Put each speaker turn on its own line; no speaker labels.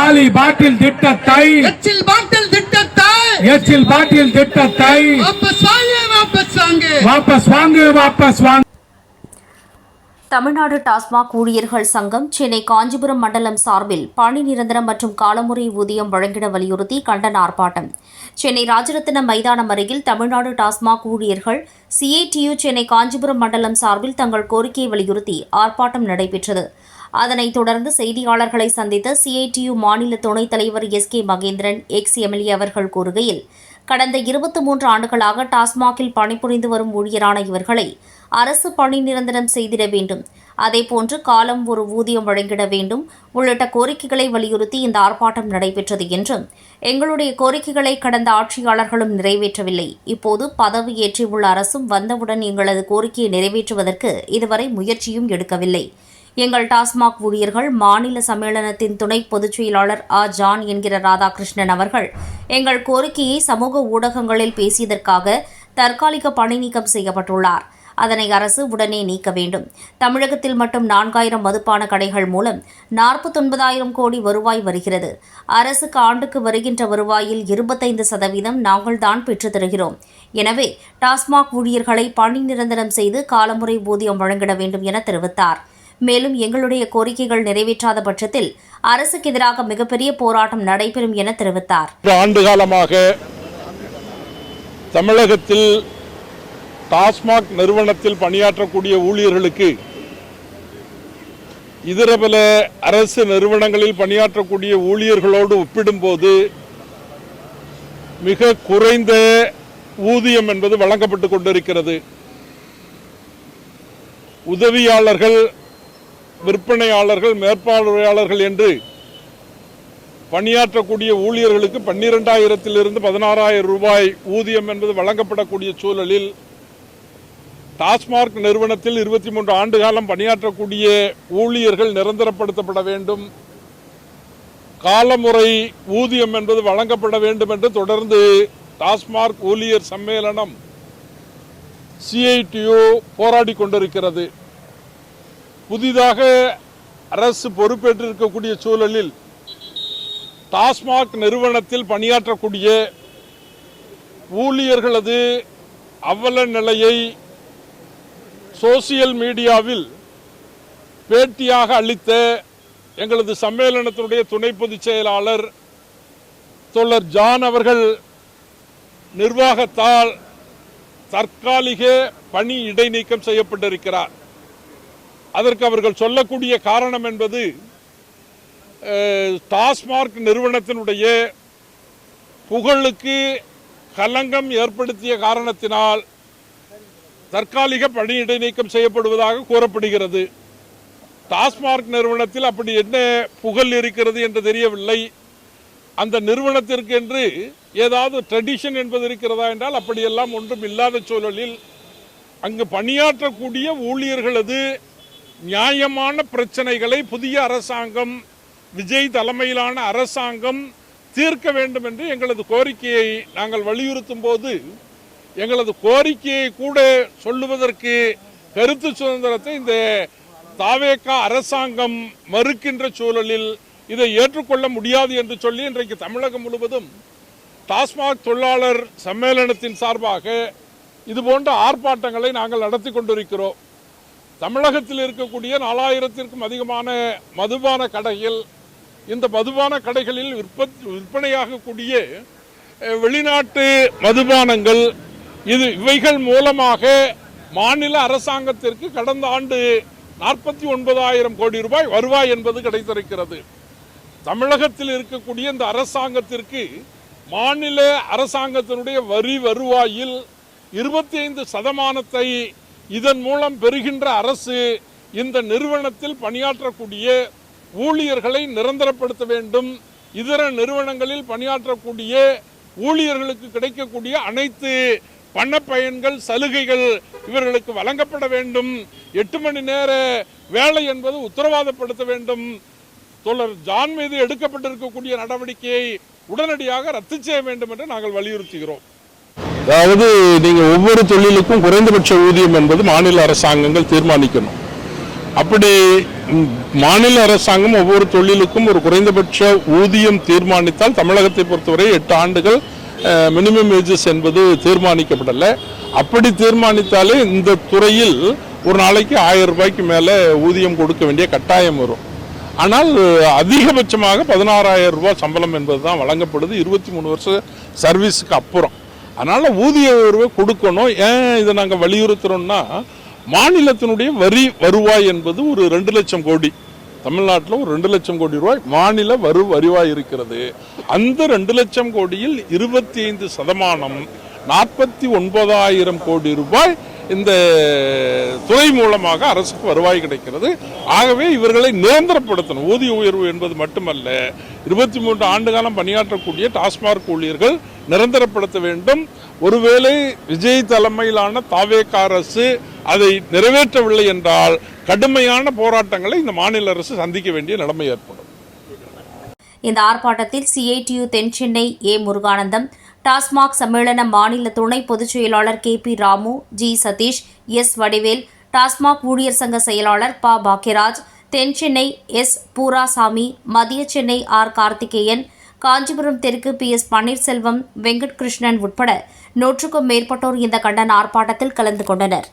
காலி பாட்டில் திட்டத்தை எச்சில் பாட்டில் திட்டத்தை வாபஸ் வாங்கு.
தமிழ்நாடு டாஸ்மாக் ஊழியர்கள் சங்கம் சென்னை காஞ்சிபுரம் மண்டலம் சார்பில் பணி நிரந்தரம் மற்றும் காலமுறை ஊதியம் வழங்கிட வலியுறுத்தி கண்டன ஆர்ப்பாட்டம். சென்னை ராஜரத்தினம் மைதானம் அருகில் தமிழ்நாடு டாஸ்மாக் ஊழியர்கள் CITU சென்னை காஞ்சிபுரம் மண்டலம் சார்பில் தங்கள் கோரிக்கையை வலியுறுத்தி ஆர்ப்பாட்டம் நடைபெற்றது. அதனைத் தொடர்ந்து செய்தியாளர்களை சந்தித்த CITU மாநில துணைத் தலைவர் SK மகேந்திரன் MLA அவர்கள் கூறுகையில், கடந்த 23 ஆண்டுகளாக டாஸ்மாகில் பணிபுரிந்து வரும் ஊழியரான இவர்களை அரசு பணி நிரந்தரம் செய்திட வேண்டும், அதேபோன்று காலம் ஒரு ஊதியம் வழங்கிட வேண்டும் உள்ளிட்ட கோரிக்கைகளை வலியுறுத்தி இந்த ஆர்ப்பாட்டம் நடைபெற்றது என்றும், எங்களுடைய கோரிக்கைகளை கடந்த ஆட்சியாளர்களும் நிறைவேற்றவில்லை, இப்போது பதவியேற்றியுள்ள அரசும் வந்தவுடன் எங்களது கோரிக்கையை நிறைவேற்றுவதற்கு இதுவரை முயற்சியும் எடுக்கவில்லை. எங்கள் டாஸ்மாக் ஊழியர்கள் மாநில சம்மேளனத்தின் துணை பொதுச் செயலாளர் ஜான் என்கிற ராதாகிருஷ்ணன் அவர்கள் எங்கள் கோரிக்கையை சமூக ஊடகங்களில் பேசியதற்காக தற்காலிக பணி நீக்கம் செய்யப்பட்டுள்ளார். அதனை அரசு உடனே நீக்க வேண்டும். தமிழகத்தில் மட்டும் 4000 மதுபான கடைகள் மூலம் 49,000 கோடி வருவாய் வருகிறது. அரசுக்கு ஆண்டுக்கு வருகின்ற வருவாயில் 25% நாங்கள் தான் பெற்றுத் தருகிறோம். எனவே டாஸ்மாக் ஊழியர்களை பணி நிரந்தரம் செய்து காலமுறை ஊதியம் வழங்கிட வேண்டும் என தெரிவித்தார். மேலும் எங்களுடைய கோரிக்கைகள் நிறைவேற்றாத பட்சத்தில் அரசுக்கு எதிராக மிகப்பெரிய போராட்டம் நடைபெறும் என தெரிவித்தார்.
ஆண்டு காலமாக தமிழகத்தில் டாஸ்மாக் நிறுவனத்தில் பணியாற்றக்கூடிய ஊழியர்களுக்கு இதர பல அரசு நிறுவனங்களில் பணியாற்றக்கூடிய ஊழியர்களோடு ஒப்பிடும்போது மிக குறைந்த ஊதியம் என்பது வழங்கப்பட்டுக் கொண்டிருக்கிறது. உதவியாளர்கள், விற்பனையாளர்கள், மேற்பார்வையாளர்கள் என்று பணியாற்றக்கூடிய ஊழியர்களுக்கு 12,000 16,000 ரூபாய் ஊதியம் என்பது வழங்கப்படக்கூடிய சூழலில் டாஸ்மாக் நிறுவனத்தில் 23 ஆண்டு காலம் பணியாற்றக்கூடிய ஊழியர்கள் நிரந்தரப்படுத்தப்பட வேண்டும், காலமுறை ஊதியம் என்பது வழங்கப்பட வேண்டும் என்று தொடர்ந்து டாஸ்மாக் ஊழியர் சம்மேளனம் CITU போராடி கொண்டிருக்கிறது. புதிதாக அரசு பொறுப்பேற்றிருக்கக்கூடிய சூழலில் டாஸ்மாக் நிறுவனத்தில் பணியாற்றக்கூடிய ஊழியர்களது அவல நிலையை சோசியல் மீடியாவில் பேட்டியாக அளித்த எங்களது சம்மேளனத்தினுடைய துணை பொதுச் செயலாளர் தோழர் ஜான் அவர்கள் நிர்வாகத்தால் தற்காலிக பணி இடைநீக்கம் செய்யப்பட்டிருக்கிறார். அதற்கு அவர்கள் சொல்லக்கூடிய காரணம் என்பது டாஸ்மாக் நிறுவனத்தினுடைய புகழுக்கு களங்கம் ஏற்படுத்திய காரணத்தினால் தற்காலிக பணி இடைநீக்கம் செய்யப்படுவதாக கூறப்படுகிறது. டாஸ்மாக் நிறுவனத்தில் அப்படி என்ன புகழ் இருக்கிறது என்று தெரியவில்லை. அந்த நிறுவனத்திற்கு என்று ஏதாவது ட்ரெடிஷன் என்பது இருக்கிறதா என்றால் அப்படியெல்லாம் ஒன்றும் இல்லாத சூழலில் அங்கு பணியாற்றக்கூடிய ஊழியர்களது நியாயமான பிரச்சனைகளை புதிய அரசாங்கம், விஜய் தலைமையிலான அரசாங்கம் தீர்க்க வேண்டும் என்று எங்களது கோரிக்கையை நாங்கள் வலியுறுத்தும் போது, எங்களது கோரிக்கையை கூட சொல்லுவதற்கு கருத்து சுதந்திரத்தை இந்த தாவேகா அரசாங்கம் மறுக்கின்ற சூழலில் இதை ஏற்றுக்கொள்ள முடியாது என்று சொல்லி இன்றைக்கு தமிழகம் முழுவதும் டாஸ்மாக் தொழிலாளர் சம்மேளனத்தின் சார்பாக இதுபோன்ற ஆர்ப்பாட்டங்களை நாங்கள் நடத்தி கொண்டிருக்கிறோம். தமிழகத்தில் இருக்கக்கூடிய 4000க்கும் அதிகமான மதுபான கடைகள், இந்த மதுபான கடைகளில் விற்பனையாகக்கூடிய வெளிநாட்டு மதுபானங்கள், இவைகள் மூலமாக மாநில அரசாங்கத்திற்கு கடந்த ஆண்டு 49,000 கோடி ரூபாய் வருவாய் என்பது கிடைத்திருக்கிறது. தமிழகத்தில் இருக்கக்கூடிய இந்த அரசாங்கத்திற்கு மாநில அரசாங்கத்தினுடைய வரி வருவாயில் 25% இதன் மூலம் பெறுகின்ற அரசு இந்த நிறுவனத்தில் பணியாற்றக்கூடிய ஊழியர்களை நிரந்தரப்படுத்த வேண்டும். இதர நிறுவனங்களில் பணியாற்றக்கூடிய ஊழியர்களுக்கு கிடைக்கக்கூடிய அனைத்து பண பயன்கள், சலுகைகள் இவர்களுக்கு வழங்கப்பட வேண்டும். 8 மணி நேர வேலை என்பது உத்தரவாதப்படுத்த வேண்டும். தோழர் ஜான் மீது எடுக்கப்பட்டிருக்கக்கூடிய நடவடிக்கையை உடனடியாக ரத்து செய்ய வேண்டும் என்று நாங்கள் வலியுறுத்துகிறோம்.
அதாவது நீங்கள் ஒவ்வொரு தொழிலுக்கும் குறைந்தபட்ச ஊதியம் என்பது மாநில அரசாங்கங்கள் தீர்மானிக்கணும்.
அப்படி மாநில அரசாங்கம் ஒவ்வொரு தொழிலுக்கும் ஒரு குறைந்தபட்ச ஊதியம் தீர்மானித்தால் தமிழகத்தை பொறுத்தவரை 8 ஆண்டுகள் மினிமம் வேஜஸ் என்பது தீர்மானிக்கப்படலை. அப்படி தீர்மானித்தாலே இந்த துறையில் ஒரு நாளைக்கு 1000 ரூபாய்க்கு மேலே ஊதியம் கொடுக்க வேண்டிய கட்டாயம் வரும். ஆனால் அதிகபட்சமாக 16,000 ரூபாய் சம்பளம் என்பது தான் வழங்கப்படுது 23 வருஷ சர்வீஸுக்கு அப்புறம். அதனால் ஊதிய உயர்வை கொடுக்கணும். ஏன் இதை நாங்கள் வலியுறுத்துகிறோம்னா, மாநிலத்தினுடைய வருவாய் என்பது ஒரு 2 லட்சம் கோடி, தமிழ்நாட்டில் ஒரு 2 லட்சம் கோடி ரூபாய் மாநில வருவாய் இருக்கிறது. அந்த 2 லட்சம் கோடியில் 25% 49,000 கோடி ரூபாய் இந்த துறை மூலமாக அரசுக்கு வருவாய் கிடைக்கிறது. ஆகவே இவர்களை நிரந்தரப்படுத்தணும். ஊதிய உயர்வு என்பது மட்டுமல்ல, 23 ஆண்டு காலம் பணியாற்றக்கூடிய டாஸ்மாக் ஊழியர்கள் நிரந்தரப்படுத்த வேண்டும். ஒருவேளை விஜய் தலைமையிலான தாவேக அரசு அதை நிறைவேற்றவில்லை என்றால் கடுமையான போராட்டங்களை இந்த மாநில அரசு சந்திக்க வேண்டிய நிலைமை ஏற்படும்.
இந்த ஆர்ப்பாட்டத்தில் சிஐடியு தென்சென்னை முருகானந்தம், டாஸ்மாக் சம்மேளன மாநில துணை பொதுச் செயலாளர் KP Ramu, G Satish, S Vadivel, TASMAC ஊழியர் சங்க செயலாளர் ப பாக்கியராஜ், தென்சென்னை S பூராசாமி, மத்திய சென்னை R கார்த்திகேயன், காஞ்சிபுரம் தெற்கு PS பன்னீர்செல்வம், வெங்கட் கிருஷ்ணன் உட்பட 100க்கும் மேற்பட்டோர் இந்த கண்டன ஆர்ப்பாட்டத்தில் கலந்து கொண்டனர்.